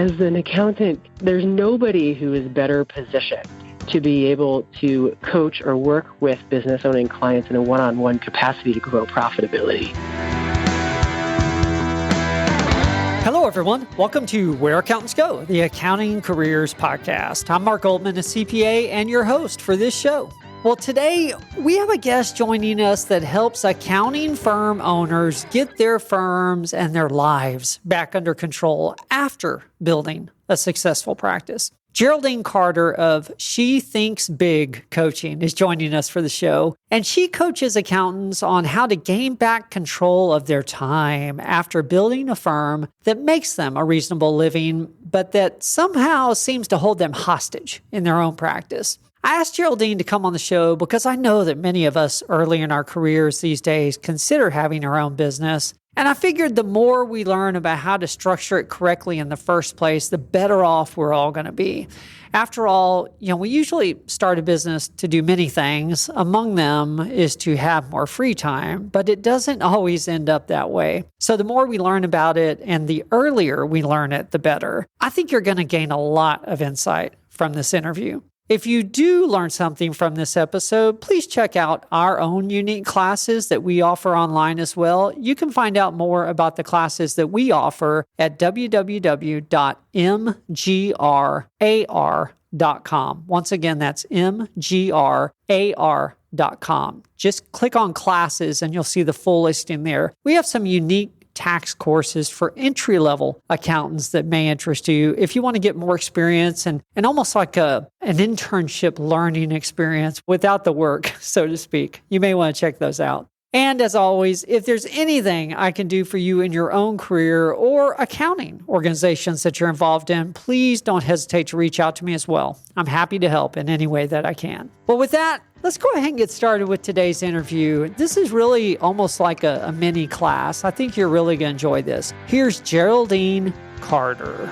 as an accountant, there's nobody who is better positioned to be able to coach or work with business owning clients in a one-on-one capacity to grow profitability. Hello, everyone. Welcome to Where Accountants Go, the Accounting Careers Podcast. I'm Mark Goldman, a CPA, and your host for this show. Well, today we have a guest joining us that helps accounting firm owners get their firms and their lives back under control after building a successful practice. Geraldine Carter of She Thinks Big Coaching is joining us for the show, and she coaches accountants on how to gain back control of their time after building a firm that makes them a reasonable living, but that somehow seems to hold them hostage in their own practice. I asked Geraldine to come on the show because I know that many of us early in our careers these days consider having our own business. And I figured the more we learn about how to structure it correctly in the first place, the better off we're all going to be. After all, we usually start a business to do many things. Among them is to have more free time, but it doesn't always end up that way. So the more we learn about it and the earlier we learn it, the better. I think you're going to gain a lot of insight from this interview. If you do learn something from this episode, please check out our own unique classes that we offer online as well. You can find out more about the classes that we offer at www.mgrar.com. Once again, that's mgrar.com. Just click on classes and you'll see the full listing there. We have some unique tax courses for entry-level accountants that may interest you if you want to get more experience and almost like an internship learning experience without the work, so to speak. You may want to check those out. And as always, if there's anything I can do for you in your own career or accounting organizations that you're involved in, please don't hesitate to reach out to me as well. I'm happy to help in any way that I can. Well, with that, let's go ahead and get started with today's interview. This is really almost like a mini class. I think you're really going to enjoy this. Here's Geraldine Carter.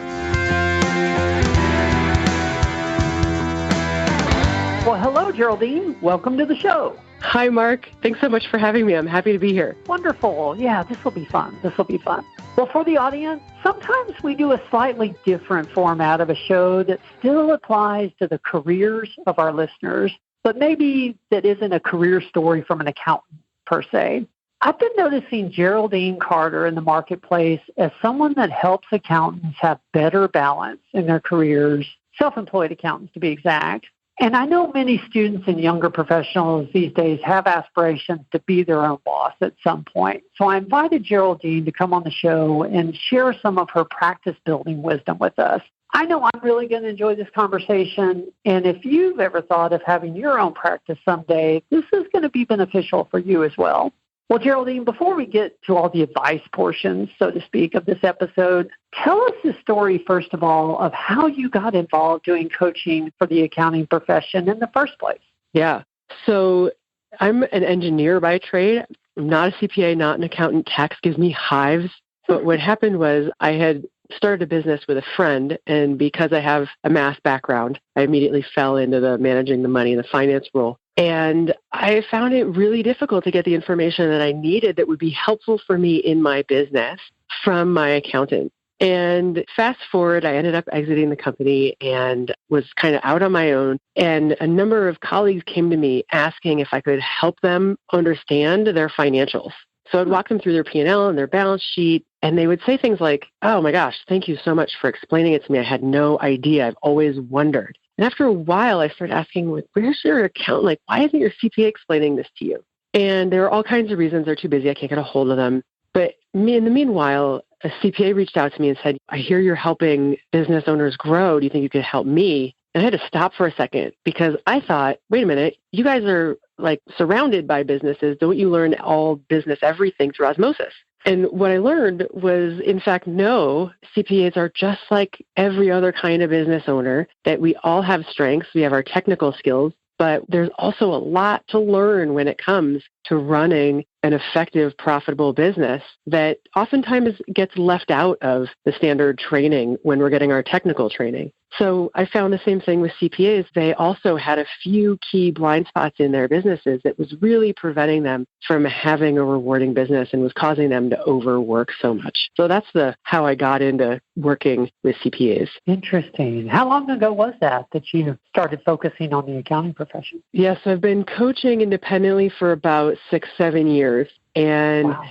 Well, hello, Geraldine. Welcome to the show. Hi, Mark. Thanks so much for having me. I'm happy to be here. Wonderful. Yeah, this will be fun. Well, for the audience, sometimes we do a slightly different format of a show that still applies to the careers of our listeners, but maybe that isn't a career story from an accountant per se. I've been noticing Geraldine Carter in the marketplace as someone that helps accountants have better balance in their careers, self-employed accountants to be exact. And I know many students and younger professionals these days have aspirations to be their own boss at some point. So I invited Geraldine to come on the show and share some of her practice building wisdom with us. I know I'm really going to enjoy this conversation. And if you've ever thought of having your own practice someday, this is going to be beneficial for you as well. Well, Geraldine, before we get to all the advice portions, so to speak, of this episode, tell us the story, first of all, of how you got involved doing coaching for the accounting profession in the first place. Yeah. So I'm an engineer by trade. I'm not a CPA, not an accountant. Tax gives me hives. But what happened was I had started a business with a friend, and because I have a math background, I immediately fell into the managing the money and the finance role. And I found it really difficult to get the information that I needed that would be helpful for me in my business from my accountant. And fast forward, I ended up exiting the company and was kind of out on my own. And a number of colleagues came to me asking if I could help them understand their financials. So I'd walk them through their P&L and their balance sheet, and they would say things like, "Oh my gosh, thank you so much for explaining it to me. I had no idea. I've always wondered." And after a while, I started asking, where's your accountant? Like, why isn't your CPA explaining this to you? And there are all kinds of reasons. They're too busy. I can't get a hold of them. But in the meanwhile, a CPA reached out to me and said, "I hear you're helping business owners grow. Do you think you could help me?" And I had to stop for a second because I thought, wait a minute, you guys are like surrounded by businesses. Don't you learn all business, everything through osmosis? And what I learned was, in fact, no, CPAs are just like every other kind of business owner, that we all have strengths. We have our technical skills, but there's also a lot to learn when it comes to running an effective, profitable business that oftentimes gets left out of the standard training when we're getting our technical training. So I found the same thing with CPAs. They also had a few key blind spots in their businesses that was really preventing them from having a rewarding business and was causing them to overwork so much. So that's how I got into working with CPAs. Interesting. How long ago was that you started focusing on the accounting profession? Yes, I've been coaching independently for about 6-7 years. And Wow.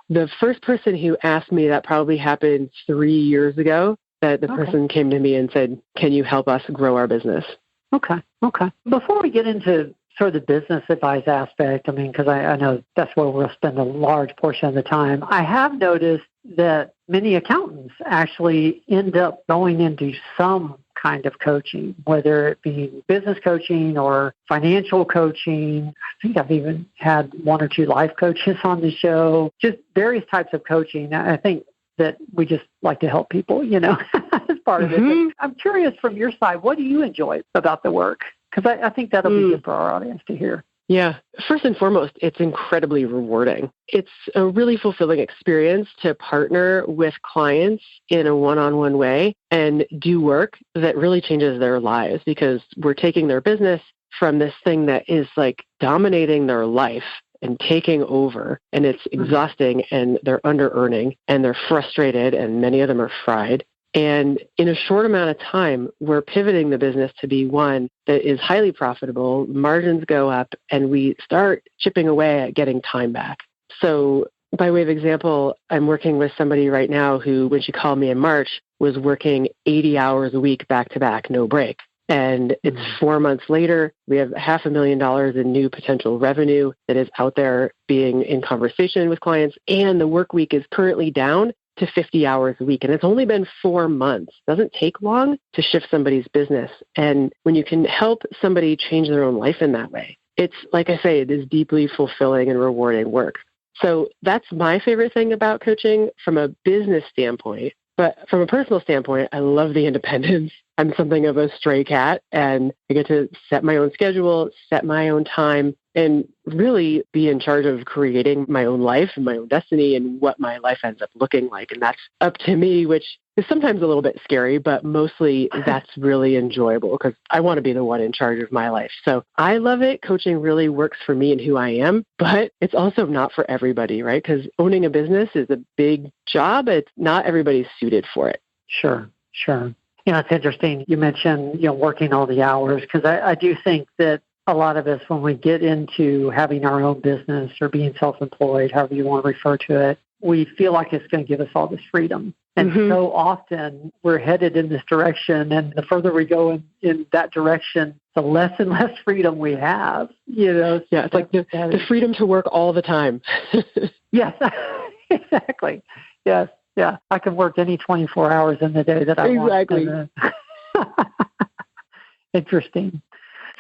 The first person who asked me that probably happened 3 years ago. That the person came to me and said, "Can you help us grow our business?" Okay. Before we get into sort of the business advice aspect, because I know that's where we'll spend a large portion of the time, I have noticed that many accountants actually end up going into some kind of coaching, whether it be business coaching or financial coaching. I think I've even had 1 or 2 life coaches on the show, just various types of coaching. I think that we just like to help people, as part of it. But I'm curious from your side, what do you enjoy about the work? Because I think that'll be good for our audience to hear. Yeah. First and foremost, it's incredibly rewarding. It's a really fulfilling experience to partner with clients in a one-on-one way and do work that really changes their lives, because we're taking their business from this thing that is like dominating their life and taking over, and it's exhausting, and they're under-earning, and they're frustrated, and many of them are fried. And in a short amount of time, we're pivoting the business to be one that is highly profitable, margins go up, and we start chipping away at getting time back. So by way of example, I'm working with somebody right now who, when she called me in March, was working 80 hours a week back-to-back, no break. And it's 4 months later, we have $500,000 in new potential revenue that is out there being in conversation with clients. And the work week is currently down to 50 hours a week. And it's only been 4 months. It doesn't take long to shift somebody's business. And when you can help somebody change their own life in that way, it's, like I say, it is deeply fulfilling and rewarding work. So that's my favorite thing about coaching from a business standpoint. But from a personal standpoint, I love the independence. I'm something of a stray cat, and I get to set my own schedule, set my own time, and really be in charge of creating my own life and my own destiny and what my life ends up looking like. And that's up to me, which is sometimes a little bit scary, but mostly that's really enjoyable because I want to be the one in charge of my life. So I love it. Coaching really works for me and who I am, but it's also not for everybody, right? Because owning a business is a big job. It's not everybody's suited for it. Sure. It's interesting. You mentioned, working all the hours, because I do think that a lot of us, when we get into having our own business or being self-employed, however you want to refer to it, we feel like it's going to give us all this freedom. And so often we're headed in this direction, and the further we go in that direction, the less and less freedom we have. Yeah, it's like the freedom to work all the time. Yes, exactly. Yes. Yeah, I can work any 24 hours in the day that I want. Exactly. Interesting.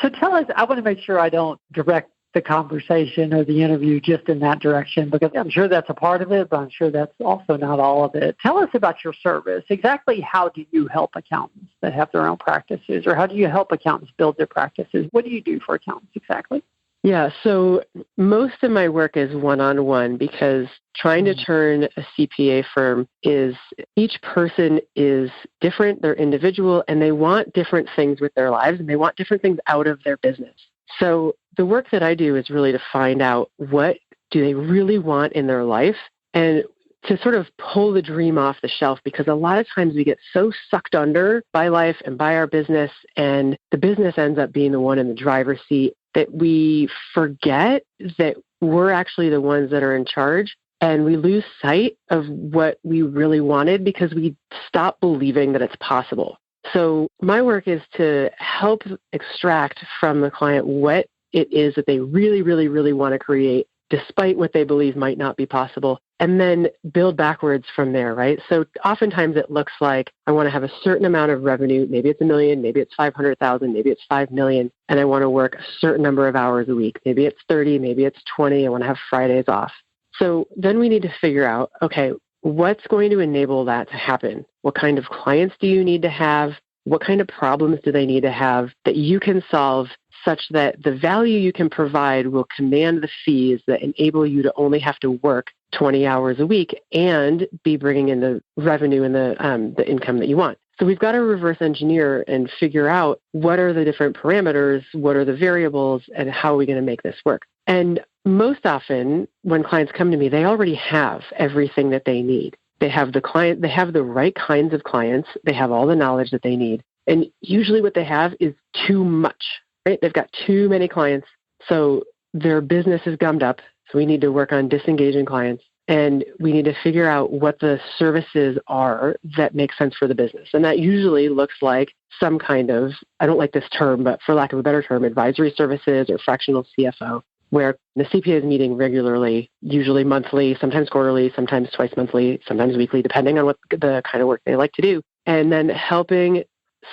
So tell us, I want to make sure I don't direct the conversation or the interview just in that direction, because I'm sure that's a part of it, but I'm sure that's also not all of it. Tell us about your service. Exactly how do you help accountants that have their own practices, or how do you help accountants build their practices? What do you do for accountants exactly? Yeah, so most of my work is one-on-one, because trying to turn a CPA firm is, each person is different, they're individual, and they want different things with their lives, and they want different things out of their business. So the work that I do is really to find out what do they really want in their life, and to sort of pull the dream off the shelf, because a lot of times we get so sucked under by life and by our business, and the business ends up being the one in the driver's seat, that we forget that we're actually the ones that are in charge, and we lose sight of what we really wanted because we stop believing that it's possible. So my work is to help extract from the client what it is that they really, really, really want to create, despite what they believe might not be possible, and then build backwards from there, right? So oftentimes it looks like I want to have a certain amount of revenue. Maybe it's $1 million, maybe it's 500,000, maybe it's 5 million, and I want to work a certain number of hours a week. Maybe it's 30, maybe it's 20. I want to have Fridays off. So then we need to figure out, okay, what's going to enable that to happen? What kind of clients do you need to have? What kind of problems do they need to have that you can solve such that the value you can provide will command the fees that enable you to only have to work 20 hours a week and be bringing in the revenue and the income that you want. So we've got to reverse engineer and figure out what are the different parameters, what are the variables, and how are we going to make this work. And most often when clients come to me, they already have everything that they need. They have the right kinds of clients. They have all the knowledge that they need. And usually what they have is too much, right? They've got too many clients. So their business is gummed up. So we need to work on disengaging clients. And we need to figure out what the services are that make sense for the business. And that usually looks like some kind of, I don't like this term, but for lack of a better term, advisory services or fractional CFO, where the CPA is meeting regularly, usually monthly, sometimes quarterly, sometimes twice monthly, sometimes weekly, depending on what the kind of work they like to do. And then helping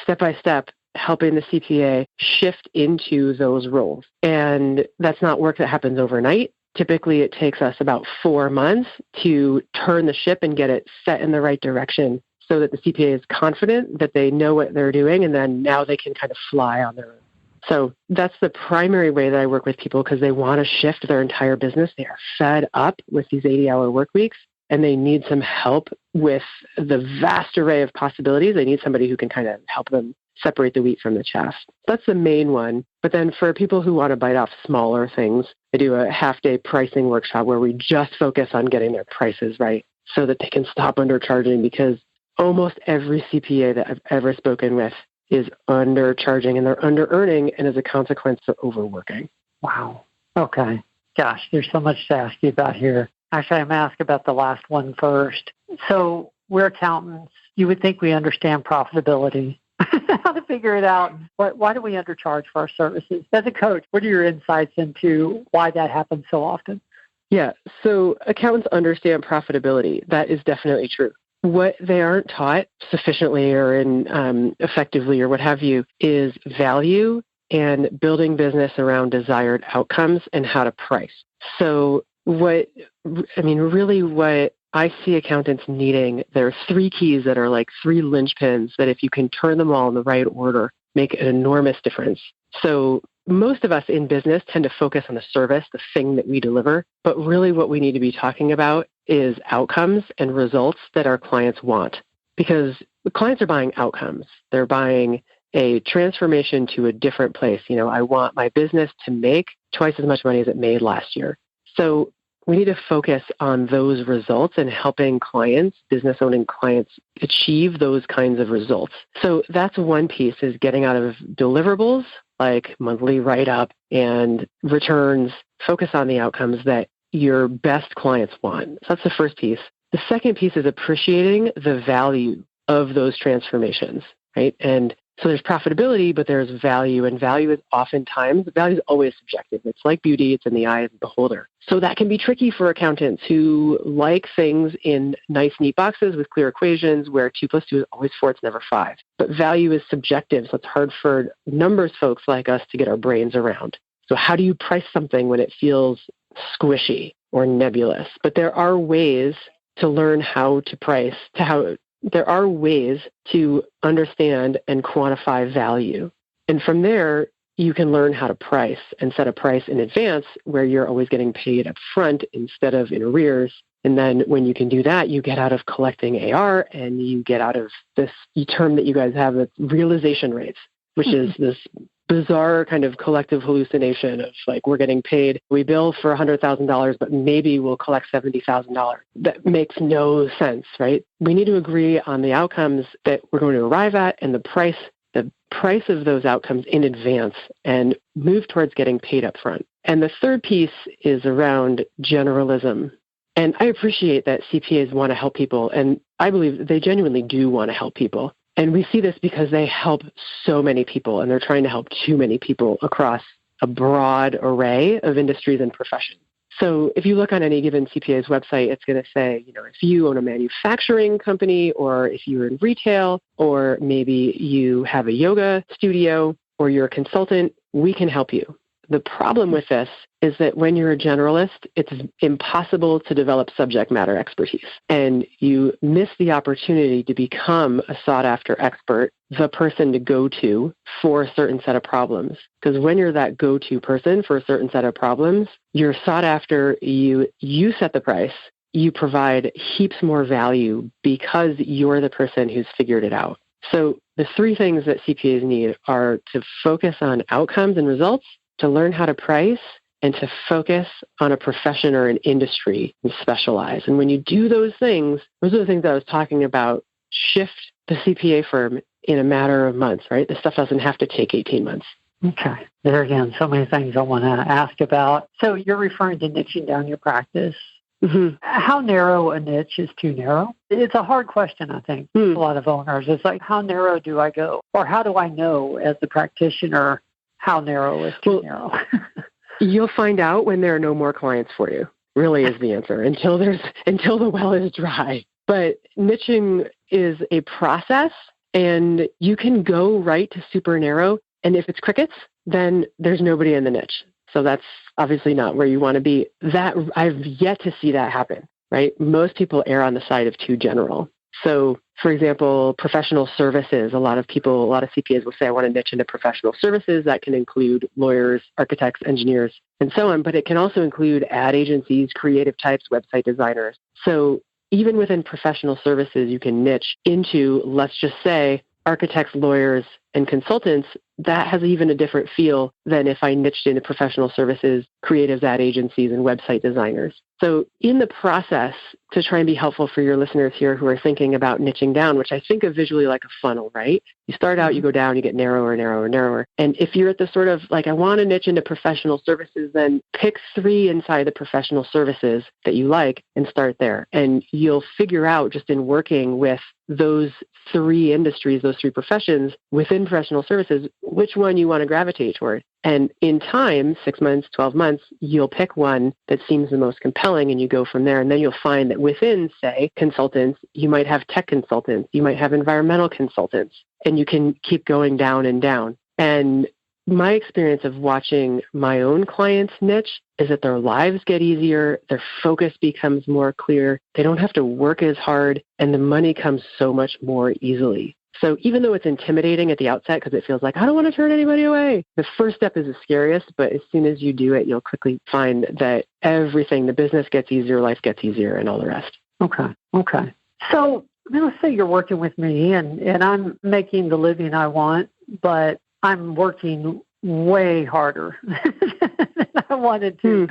step by step, helping the CPA shift into those roles. And that's not work that happens overnight. Typically, it takes us about 4 months to turn the ship and get it set in the right direction so that the CPA is confident that they know what they're doing, and then now they can kind of fly on their own. So that's the primary way that I work with people because they want to shift their entire business. They are fed up with these 80-hour work weeks, and they need some help with the vast array of possibilities. They need somebody who can kind of help them separate the wheat from the chaff. That's the main one. But then for people who want to bite off smaller things, I do a half-day pricing workshop where we just focus on getting their prices right so that they can stop undercharging, because almost every CPA that I've ever spoken with is undercharging, and they're under-earning, and as a consequence, they're overworking. Wow. Okay. Gosh, there's so much to ask you about here. Actually, I'm going to ask about the last one first. So we're accountants. You would think we understand profitability. How to figure it out. Why do we undercharge for our services? As a coach, what are your insights into why that happens so often? Yeah, so accountants understand profitability. That is definitely true. What they aren't taught sufficiently or effectively or what have you is value and building business around desired outcomes and how to price. So what I see accountants needing, there are 3 keys that are like 3 linchpins that if you can turn them all in the right order, make an enormous difference. So most of us in business tend to focus on the service, the thing that we deliver, but really what we need to be talking about is outcomes and results that our clients want. Because the clients are buying outcomes. They're buying a transformation to a different place. I want my business to make twice as much money as it made last year. So we need to focus on those results and helping clients, business-owning clients, achieve those kinds of results. So that's one piece, is getting out of deliverables like monthly write-up and returns. Focus on the outcomes that your best clients want. So that's the first piece. The second piece is appreciating the value of those transformations, right? And so there's profitability, but there's value, and value is always subjective. It's like beauty, it's in the eye of the beholder. So that can be tricky for accountants who like things in nice, neat boxes with clear equations where 2 + 2 is always 4, it's never 5. But value is subjective, so it's hard for numbers folks like us to get our brains around. So how do you price something when it feels squishy or nebulous? But there are ways to learn how to price, there are ways to understand and quantify value. And from there, you can learn how to price and set a price in advance where you're always getting paid up front instead of in arrears. And then when you can do that, you get out of collecting AR and you get out of this term that you guys have, that's realization rates, which is this bizarre kind of collective hallucination of like, we're getting paid, we bill for $100,000, but maybe we'll collect $70,000. That makes no sense, right? We need to agree on the outcomes that we're going to arrive at and the price of those outcomes in advance and move towards getting paid up front. And the third piece is around generalism. And I appreciate that CPAs want to help people, and I believe they genuinely do want to help people. And we see this because they help so many people, and they're trying to help too many people across a broad array of industries and professions. So if you look on any given CPA's website, it's going to say, if you own a manufacturing company, or if you're in retail, or maybe you have a yoga studio, or you're a consultant, we can help you. The problem with this is that when you're a generalist, it's impossible to develop subject matter expertise. And you miss the opportunity to become a sought-after expert, the person to go to for a certain set of problems. Because when you're that go-to person for a certain set of problems, you're sought after, you set the price, you provide heaps more value because you're the person who's figured it out. So the three things that CPAs need are to focus on outcomes and results, to learn how to price, and to focus on a profession or an industry and specialize. And when you do those things, those are the things that I was talking about, shift the CPA firm in a matter of months, right? This stuff doesn't have to take 18 months. Okay. There again, so many things I want to ask about. So you're referring to niching down your practice. Mm-hmm. How narrow a niche is too narrow? It's a hard question, I think, for a lot of owners. It's like, how narrow do I go? Or how do I know as the practitioner how narrow is too narrow? You'll find out when there are no more clients for you, really is the answer, until the well is dry. But niching is a process, and you can go right to super narrow. And if it's crickets, then there's nobody in the niche. So that's obviously not where you want to be. That I've yet to see that happen, right? Most people err on the side of too general. So, for example, professional services, a lot of CPAs will say, I want to niche into professional services. That can include lawyers, architects, engineers, and so on. But it can also include ad agencies, creative types, website designers. So even within professional services, you can niche into, let's just say, architects, lawyers, and consultants. That has even a different feel than if I niched into professional services, creatives, ad agencies, and website designers. So in the process, to try and be helpful for your listeners here who are thinking about niching down, which I think of visually like a funnel, right? You start out, you go down, you get narrower, narrower, narrower. And if you're at the sort of like, I want to niche into professional services, then pick 3 inside the professional services that you like and start there. And you'll figure out just in working with those 3 industries, those 3 professions within professional services, which one you want to gravitate toward. And in time, 6 months, 12 months, you'll pick one that seems the most compelling and you go from there. And then you'll find that within, say, consultants, you might have tech consultants, you might have environmental consultants, and you can keep going down and down. And my experience of watching my own clients niche is that their lives get easier, their focus becomes more clear, they don't have to work as hard, and the money comes so much more easily. So even though it's intimidating at the outset because it feels like, I don't want to turn anybody away, the first step is the scariest, but as soon as you do it, you'll quickly find that everything, the business gets easier, life gets easier, and all the rest. Okay. So let's say you're working with me and I'm making the living I want, but I'm working way harder than I wanted to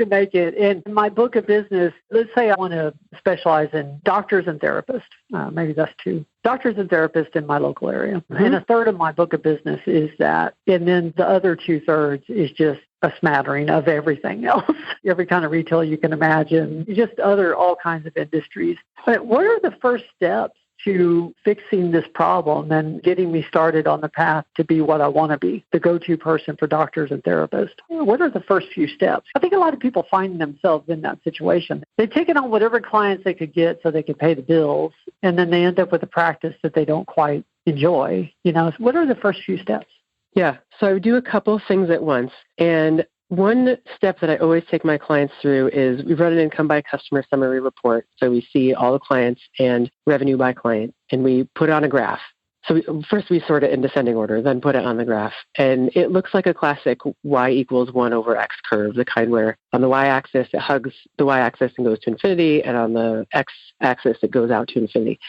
make it. In my book of business, let's say I want to specialize in doctors and therapists. Maybe that's 2. Doctors and therapists in my local area. Mm-hmm. And a third of my book of business is that. And then the other 2/3 is just a smattering of everything else. Every kind of retail you can imagine, just all kinds of industries. But what are the first steps to fixing this problem and getting me started on the path to be what I want to be, the go-to person for doctors and therapists? What are the first few steps? I think a lot of people find themselves in that situation. They've taken on whatever clients they could get so they could pay the bills, and then they end up with a practice that they don't quite enjoy. What are the first few steps? Yeah, so I would do a couple of things at once. And one step that I always take my clients through is we run an income by customer summary report. So we see all the clients and revenue by client, and we put it on a graph. So first we sort it in descending order, then put it on the graph. And it looks like a classic y = 1 over x curve, the kind where on the y-axis it hugs the y-axis and goes to infinity, and on the x-axis it goes out to infinity.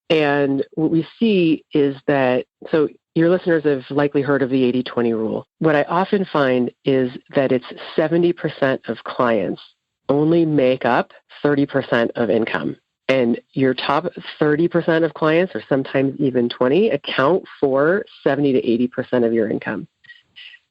And what we see is that, so your listeners have likely heard of the 80-20 rule. What I often find is that it's 70% of clients only make up 30% of income. And your top 30% of clients, or sometimes even 20, account for 70 to 80% of your income.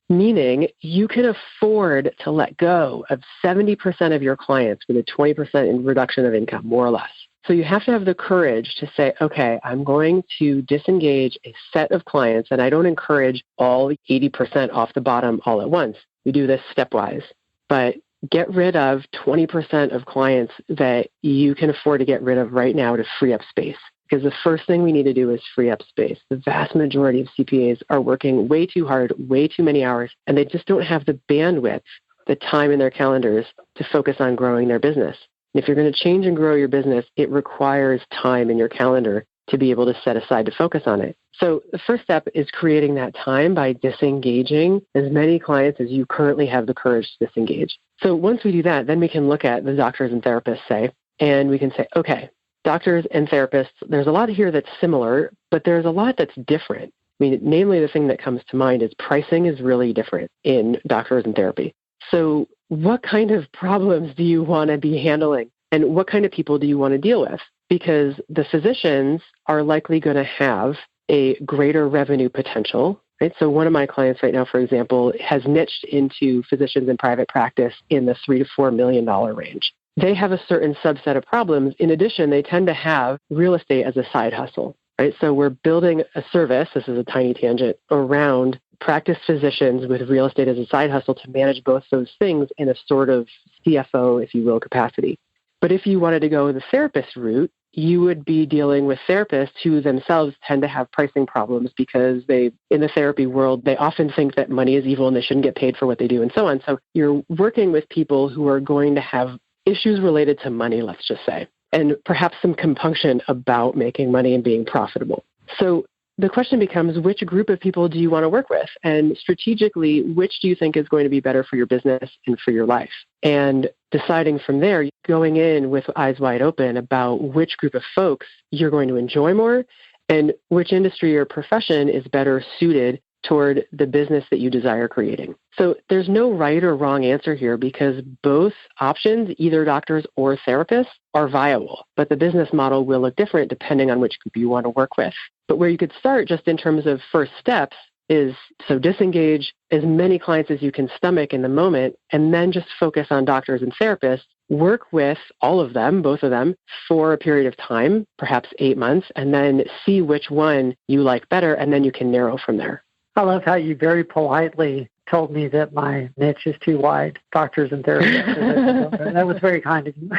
Meaning you can afford to let go of 70% of your clients with a 20% reduction of income, more or less. So you have to have the courage to say, okay, I'm going to disengage a set of clients, and I don't encourage all 80% off the bottom all at once. We do this stepwise. But get rid of 20% of clients that you can afford to get rid of right now to free up space. because the first thing we need to do is free up space. The vast majority of CPAs are working way too hard, way too many hours, and they just don't have the bandwidth, the time in their calendars to focus on growing their business. And if you're going to change and grow your business, it requires time in your calendar to be able to set aside to focus on it. So the first step is creating that time by disengaging as many clients as you currently have the courage to disengage. So once we do that, then we can look at the doctors and therapists, say, and we can say, okay, doctors and therapists, there's a lot here that's similar, but there's a lot that's different. I mean, namely, the thing that comes to mind is pricing is really different in doctors and therapy. So what kind of problems do you want to be handling? And what kind of people do you want to deal with? Because the physicians are likely going to have a greater revenue potential, right? So one of my clients right now, for example, has niched into physicians in private practice in the $3 to $4 million range. They have a certain subset of problems. In addition, they tend to have real estate as a side hustle, right? So we're building a service, this is a tiny tangent, around practice physicians with real estate as a side hustle to manage both those things in a sort of CFO, if you will, capacity. But if you wanted to go the therapist route, you would be dealing with therapists who themselves tend to have pricing problems because in the therapy world, they often think that money is evil and they shouldn't get paid for what they do and so on. So you're working with people who are going to have issues related to money, let's just say, and perhaps some compunction about making money and being profitable. So the question becomes, which group of people do you want to work with? And strategically, which do you think is going to be better for your business and for your life? And deciding from there, going in with eyes wide open about which group of folks you're going to enjoy more and which industry or profession is better suited toward the business that you desire creating. So there's no right or wrong answer here because both options, either doctors or therapists, are viable, but the business model will look different depending on which group you want to work with. But where you could start just in terms of first steps is so disengage as many clients as you can stomach in the moment, and then just focus on doctors and therapists. Work with all of them, both of them, for a period of time, perhaps 8 months, and then see which one you like better, and then you can narrow from there. I love how you very politely told me that my niche is too wide, doctors and therapists. That was very kind of you.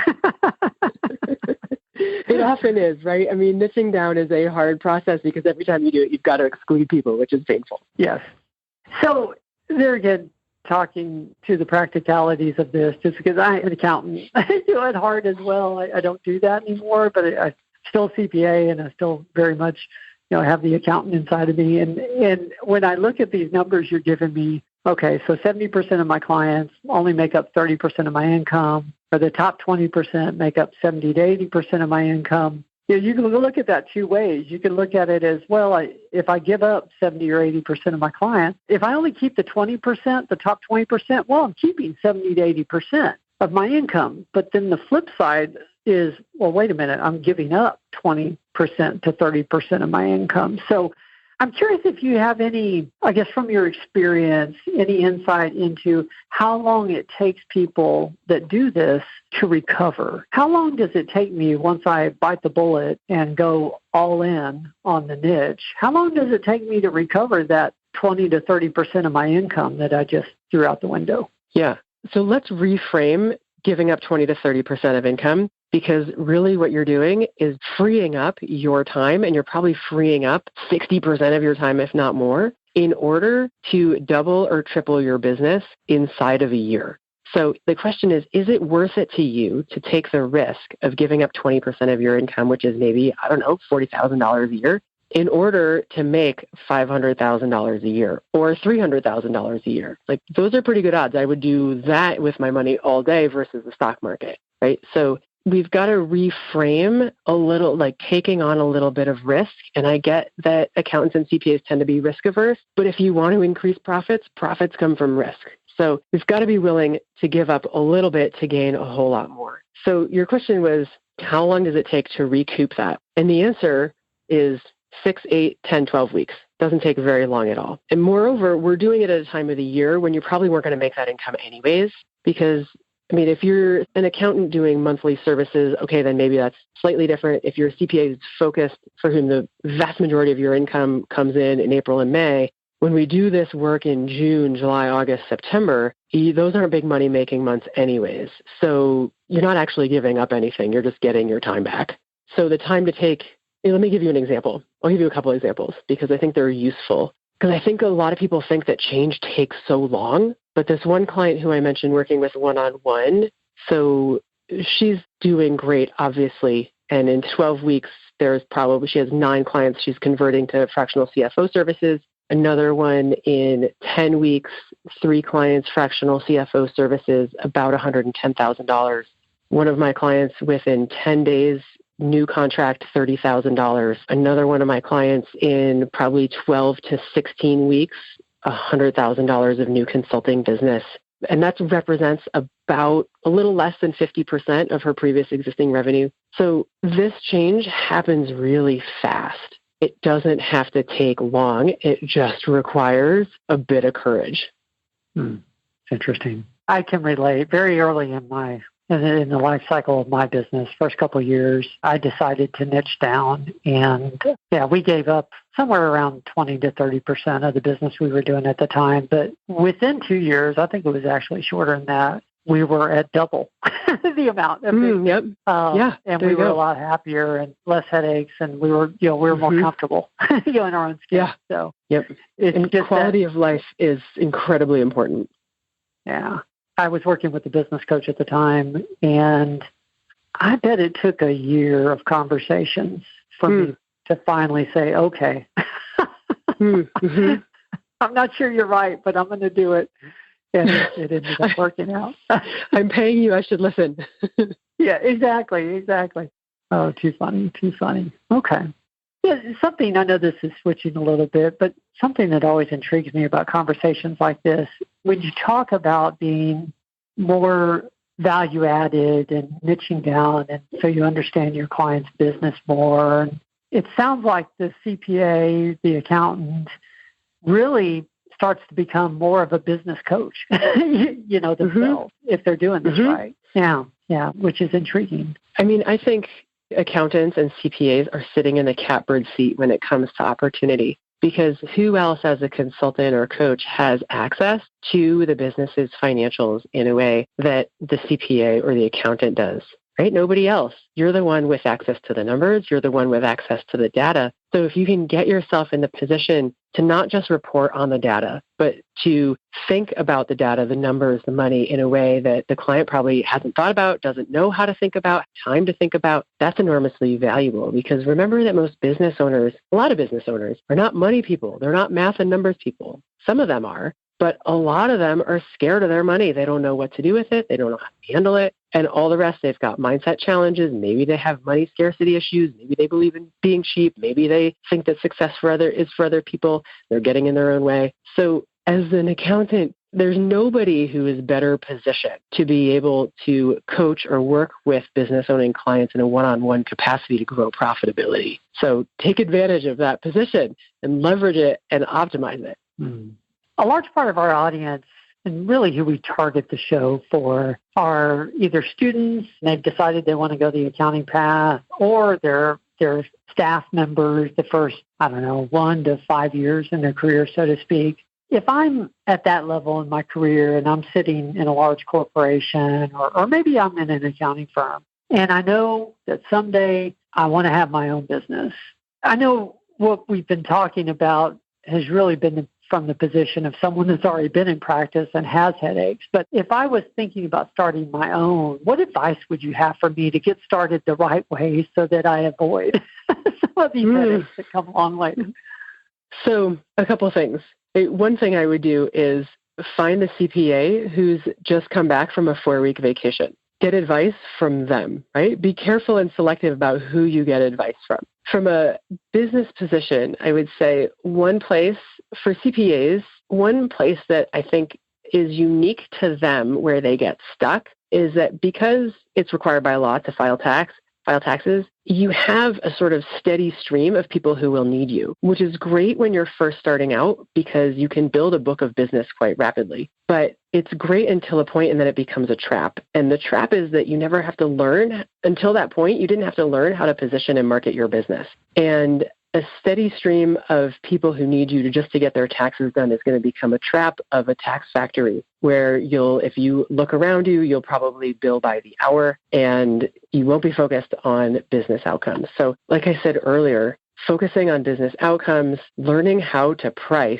It often is, right? I mean, niching down is a hard process because every time you do it, you've got to exclude people, which is painful. Yes. So there again, talking to the practicalities of this, just because I'm an accountant, I do it hard as well. I don't do that anymore, but I'm still CPA and I still very much have the accountant inside of me. And when I look at these numbers you're giving me, okay, so 70% of my clients only make up 30% of my income, or the top 20% make up 70 to 80% of my income. You can look at that two ways. You can look at it as, well, if I give up 70 or 80% of my clients, if I only keep the 20%, the top 20%, well, I'm keeping 70 to 80% of my income. But then the flip side is, well, wait a minute, I'm giving up 20% to 30% of my income. So I'm curious if you have any, I guess from your experience, any insight into how long it takes people that do this to recover. How long does it take me once I bite the bullet and go all in on the niche? How long does it take me to recover that 20 to 30% of my income that I just threw out the window? Yeah. So let's reframe giving up 20 to 30% of income, because really what you're doing is freeing up your time, and you're probably freeing up 60% of your time, if not more, in order to double or triple your business inside of a year. So the question is it worth it to you to take the risk of giving up 20% of your income, which is maybe, $40,000 a year, in order to make $500,000 a year or $300,000 a year? Like, those are pretty good odds. I would do that with my money all day versus the stock market, right? So we've got to reframe a little, like taking on a little bit of risk. And I get that accountants and CPAs tend to be risk averse, but if you want to increase profits come from risk. So we've got to be willing to give up a little bit to gain a whole lot more. So your question was, how long does it take to recoup that? And the answer is 6, 8, 10, 12 weeks. Doesn't take very long at all. And moreover, we're doing it at a time of the year when you probably weren't going to make that income anyways, because if you're an accountant doing monthly services, okay, then maybe that's slightly different. If you're a CPA who's focused, for whom the vast majority of your income comes in April and May, when we do this work in June, July, August, September, those aren't big money-making months anyways. So you're not actually giving up anything. You're just getting your time back. So the time to take Let me give you an example. I'll give you a couple examples because I think they're useful. Because I think a lot of people think that change takes so long. But this one client who I mentioned working with one-on-one, so she's doing great, obviously. And in 12 weeks, she has 9 clients she's converting to fractional CFO services. Another one in 10 weeks, 3 clients, fractional CFO services, about $110,000. One of my clients within 10 days, new contract, $30,000. Another one of my clients in probably 12 to 16 weeks, $100,000 of new consulting business. And that represents about a little less than 50% of her previous existing revenue. So this change happens really fast. It doesn't have to take long. It just requires a bit of courage. It's interesting. I can relate. Very early in the life cycle of my business, first couple of years, I decided to niche down. And we gave up somewhere around 20 to 30% of the business we were doing at the time. But within 2 years, I think it was actually shorter than that, we were at double the amount. Yep. And we were a lot happier and less headaches, and we were more comfortable, in our own skin. Yeah. So and quality of life is incredibly important. Yeah. I was working with a business coach at the time, and I bet it took a year of conversations for me to finally say, okay, I'm not sure you're right, but I'm going to do it. And it ended up working out. I'm paying you. I should listen. Yeah, exactly. Oh, too funny. Okay. Yeah, something, I know this is switching a little bit, but something that always intrigues me about conversations like this, when you talk about being more value added and niching down, and so you understand your client's business more, and it sounds like the CPA, the accountant, really starts to become more of a business coach, themselves, if they're doing this right. Yeah, which is intriguing. I mean, I think accountants and CPAs are sitting in the catbird seat when it comes to opportunity, because who else as a consultant or coach has access to the business's financials in a way that the CPA or the accountant does, right? Nobody else. You're the one with access to the numbers. You're the one with access to the data. So if you can get yourself in the position to not just report on the data, but to think about the data, the numbers, the money in a way that the client probably hasn't thought about, doesn't know how to think about, time to think about, that's enormously valuable. Because remember that most business owners, a lot of business owners, are not money people. They're not math and numbers people. Some of them are, but a lot of them are scared of their money. They don't know what to do with it. They don't know how to handle it. And all the rest, they've got mindset challenges. Maybe they have money scarcity issues. Maybe they believe in being cheap. Maybe they think that success is for other people. They're getting in their own way. So as an accountant, there's nobody who is better positioned to be able to coach or work with business owning clients in a one-on-one capacity to grow profitability. So take advantage of that position and leverage it and optimize it. A large part of our audience, and really who we target the show for, are either students, and they've decided they want to go the accounting path, or they're staff members the first, 1 to 5 years in their career, so to speak. If I'm at that level in my career and I'm sitting in a large corporation, or maybe I'm in an accounting firm, and I know that someday I want to have my own business, I know what we've been talking about has really been from the position of someone that's already been in practice and has headaches. But if I was thinking about starting my own, what advice would you have for me to get started the right way so that I avoid some of these headaches that come along later? So a couple of things. One thing I would do is find the CPA who's just come back from a 4-week vacation. Get advice from them, right? Be careful and selective about who you get advice from. From a business position, I would say one place for CPAs, one place that I think is unique to them where they get stuck is that because it's required by law to file taxes, you have a sort of steady stream of people who will need you, which is great when you're first starting out because you can build a book of business quite rapidly. But it's great until a point and then it becomes a trap. And the trap is that you never have to learn. Until that point, you didn't have to learn how to position and market your business. And a steady stream of people who need you to get their taxes done is going to become a trap of a tax factory where if you look around you, you'll probably bill by the hour and you won't be focused on business outcomes. So like I said earlier, focusing on business outcomes, learning how to price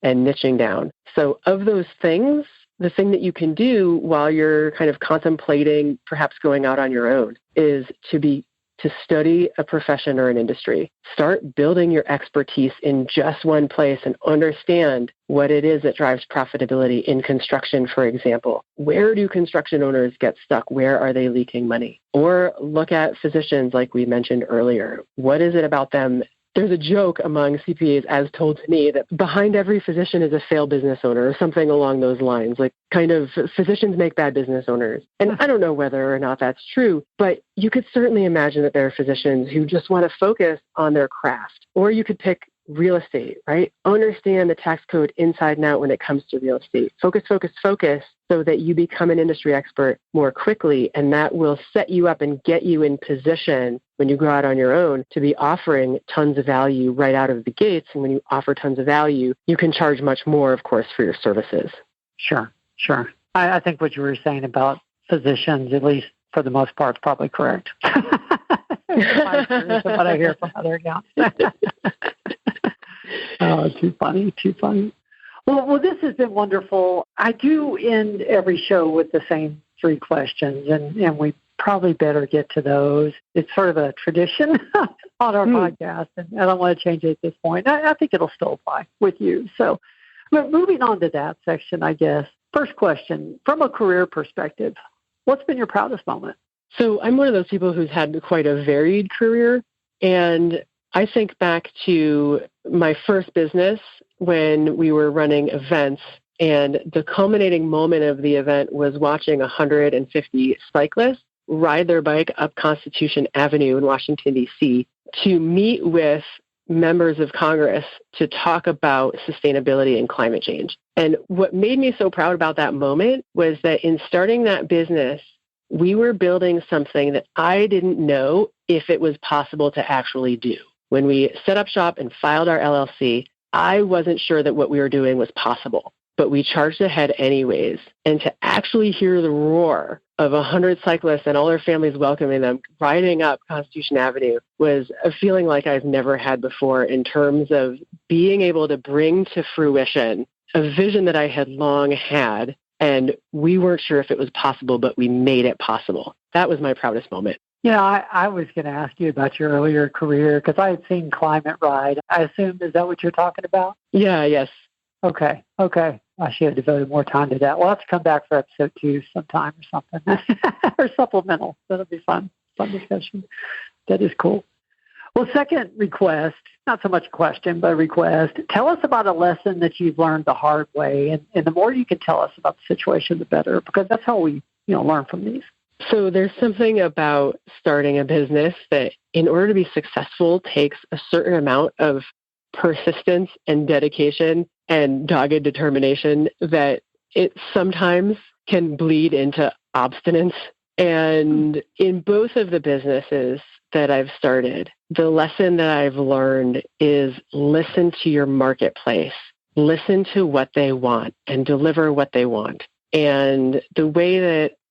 and niching down. So of those things, the thing that you can do while you're kind of contemplating perhaps going out on your own is to study a profession or an industry. Start building your expertise in just one place and understand what it is that drives profitability in construction, for example. Where do construction owners get stuck? Where are they leaking money? Or look at physicians like we mentioned earlier. What is it about them? There's a joke among CPAs, as told to me, that behind every physician is a failed business owner or something along those lines, like kind of physicians make bad business owners. And I don't know whether or not that's true, but you could certainly imagine that there are physicians who just want to focus on their craft. Or you could pick real estate, right? Understand the tax code inside and out when it comes to real estate. Focus, focus, focus so that you become an industry expert more quickly. And that will set you up and get you in position when you go out on your own to be offering tons of value right out of the gates. And when you offer tons of value, you can charge much more, of course, for your services. Sure. I think what you were saying about physicians, at least for the most part, is probably correct. What I hear from other accounts. Oh, too funny. Well, this has been wonderful. I do end every show with the same 3 questions, and we probably better get to those. It's sort of a tradition on our podcast, and I don't want to change it at this point. I think it'll still apply with you. So, but moving on to that section, I guess. First question, from a career perspective, what's been your proudest moment? So I'm one of those people who's had quite a varied career, and I think back to my first business when we were running events, and the culminating moment of the event was watching 150 cyclists ride their bike up Constitution Avenue in Washington, D.C. to meet with members of Congress to talk about sustainability and climate change. And what made me so proud about that moment was that in starting that business, we were building something that I didn't know if it was possible to actually do. When we set up shop and filed our LLC, I wasn't sure that what we were doing was possible, but we charged ahead anyways. And to actually hear the roar of 100 cyclists and all their families welcoming them, riding up Constitution Avenue, was a feeling like I've never had before in terms of being able to bring to fruition a vision that I had long had. And we weren't sure if it was possible, but we made it possible. That was my proudest moment. Yeah, I was going to ask you about your earlier career because I had seen Climate Ride. I assume, is that what you're talking about? Yeah, yes. Okay. I should have devoted more time to that. We'll have to come back for episode 2 sometime or something, or supplemental. That'll be fun discussion. That is cool. Well, second request, not so much a question, but a request. Tell us about a lesson that you've learned the hard way. And the more you can tell us about the situation, the better, because that's how we learn from these. So there's something about starting a business that in order to be successful takes a certain amount of persistence and dedication and dogged determination that it sometimes can bleed into obstinance. And in both of the businesses that I've started, the lesson that I've learned is listen to your marketplace, listen to what they want and deliver what they want. And the way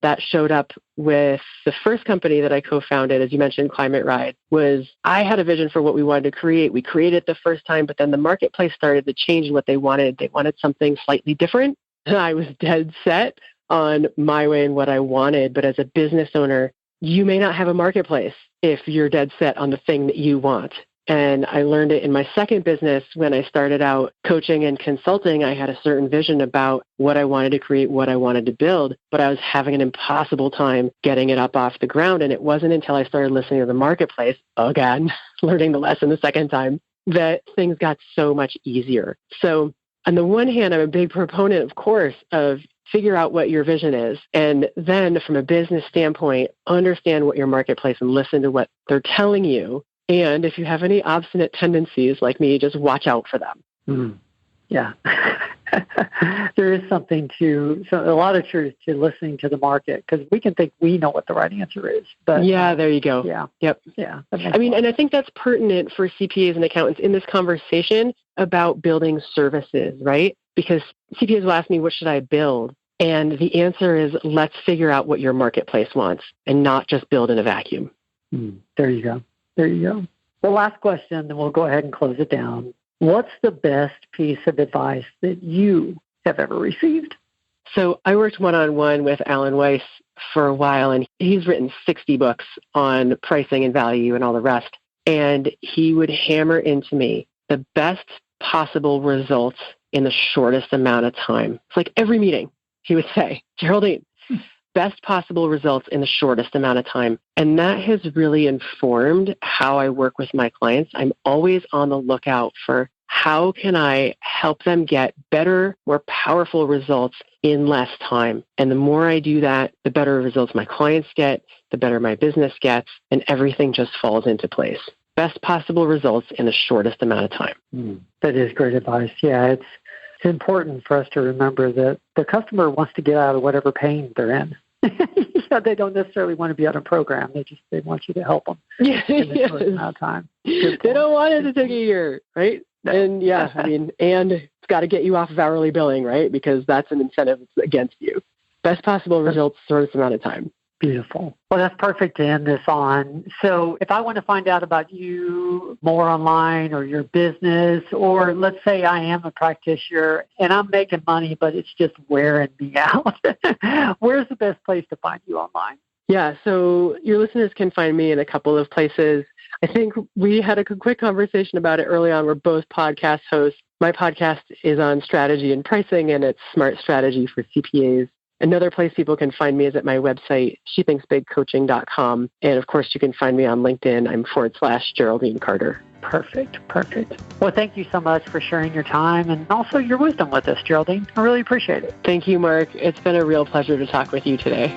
that showed up with the first company that I co-founded, as you mentioned, Climate Ride, was I had a vision for what we wanted to create. We created it the first time, but then the marketplace started to change what they wanted. They wanted something slightly different. I was dead set on my way and what I wanted. But as a business owner, you may not have a marketplace if you're dead set on the thing that you want. And I learned it in my second business when I started out coaching and consulting. I had a certain vision about what I wanted to create, what I wanted to build, but I was having an impossible time getting it up off the ground. And it wasn't until I started listening to the marketplace, again, learning the lesson the second time, that things got so much easier. So on the one hand, I'm a big proponent, of course, of figure out what your vision is. And then from a business standpoint, understand what your marketplace and listen to what they're telling you. And if you have any obstinate tendencies like me, just watch out for them. Yeah. There is a lot of truth to listening to the market, because we can think we know what the right answer is. But there you go. Yeah. Yep. Yeah. And I think that's pertinent for CPAs and accountants in this conversation about building services, right? Because CPAs will ask me, what should I build? And the answer is, let's figure out what your marketplace wants and not just build in a vacuum. There you go. The last question, then we'll go ahead and close it down. What's the best piece of advice that you have ever received? So I worked one-on-one with Alan Weiss for a while, and he's written 60 books on pricing and value and all the rest. And he would hammer into me the best possible results in the shortest amount of time. It's like every meeting, he would say, Geraldine, best possible results in the shortest amount of time. And that has really informed how I work with my clients. I'm always on the lookout for how can I help them get better, more powerful results in less time. And the more I do that, the better results my clients get, the better my business gets, and everything just falls into place. Best possible results in the shortest amount of time. That is great advice. Yeah, it's important for us to remember that the customer wants to get out of whatever pain they're in. They don't necessarily want to be on a program. They want you to help them in a short amount of time. They don't want it to take a year, right? No. And and it's got to get you off of hourly billing, right? Because that's an incentive against you. Best possible results, shortest amount of time. Beautiful. Well, that's perfect to end this on. So if I want to find out about you more online or your business, or let's say I am a practitioner and I'm making money, but it's just wearing me out, where's the best place to find you online? Yeah, so your listeners can find me in a couple of places. I think we had a quick conversation about it early on. We're both podcast hosts. My podcast is on strategy and pricing, and it's Smart Strategy for CPAs. Another place people can find me is at my website, shethinksbigcoaching.com. And of course, you can find me on LinkedIn. I'm /Geraldine Carter. Perfect. Well, thank you so much for sharing your time and also your wisdom with us, Geraldine. I really appreciate it. Thank you, Mark. It's been a real pleasure to talk with you today.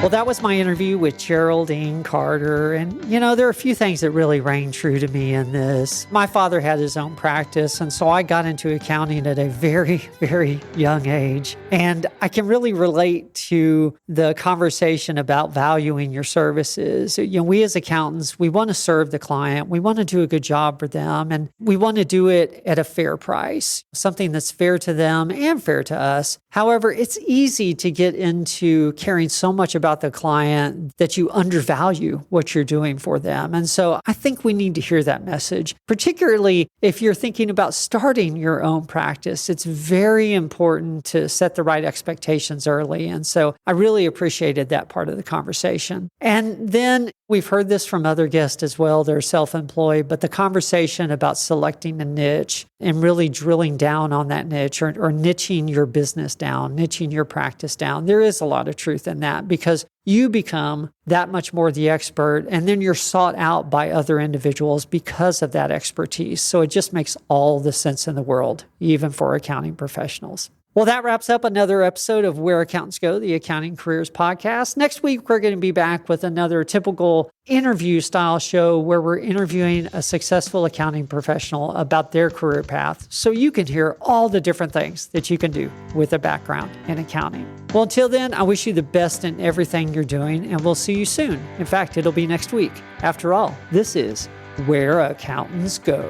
Well, that was my interview with Geraldine Carter. And, there are a few things that really rang true to me in this. My father had his own practice, and so I got into accounting at a very, very young age. And I can really relate to the conversation about valuing your services. We as accountants, we want to serve the client. We want to do a good job for them, and we want to do it at a fair price, something that's fair to them and fair to us. However, it's easy to get into caring so much about the client that you undervalue what you're doing for them. And so I think we need to hear that message, particularly if you're thinking about starting your own practice. It's very important to set the right expectations early. And so I really appreciated that part of the conversation. And then we've heard this from other guests as well. They're self-employed, but the conversation about selecting a niche and really drilling down on that niche or niching your business down, niching your practice down. There is a lot of truth in that because you become that much more the expert, and then you're sought out by other individuals because of that expertise. So it just makes all the sense in the world, even for accounting professionals. Well, that wraps up another episode of Where Accountants Go, the Accounting Careers Podcast. Next week, we're going to be back with another typical interview-style show where we're interviewing a successful accounting professional about their career path so you can hear all the different things that you can do with a background in accounting. Well, until then, I wish you the best in everything you're doing, and we'll see you soon. In fact, it'll be next week. After all, this is Where Accountants Go.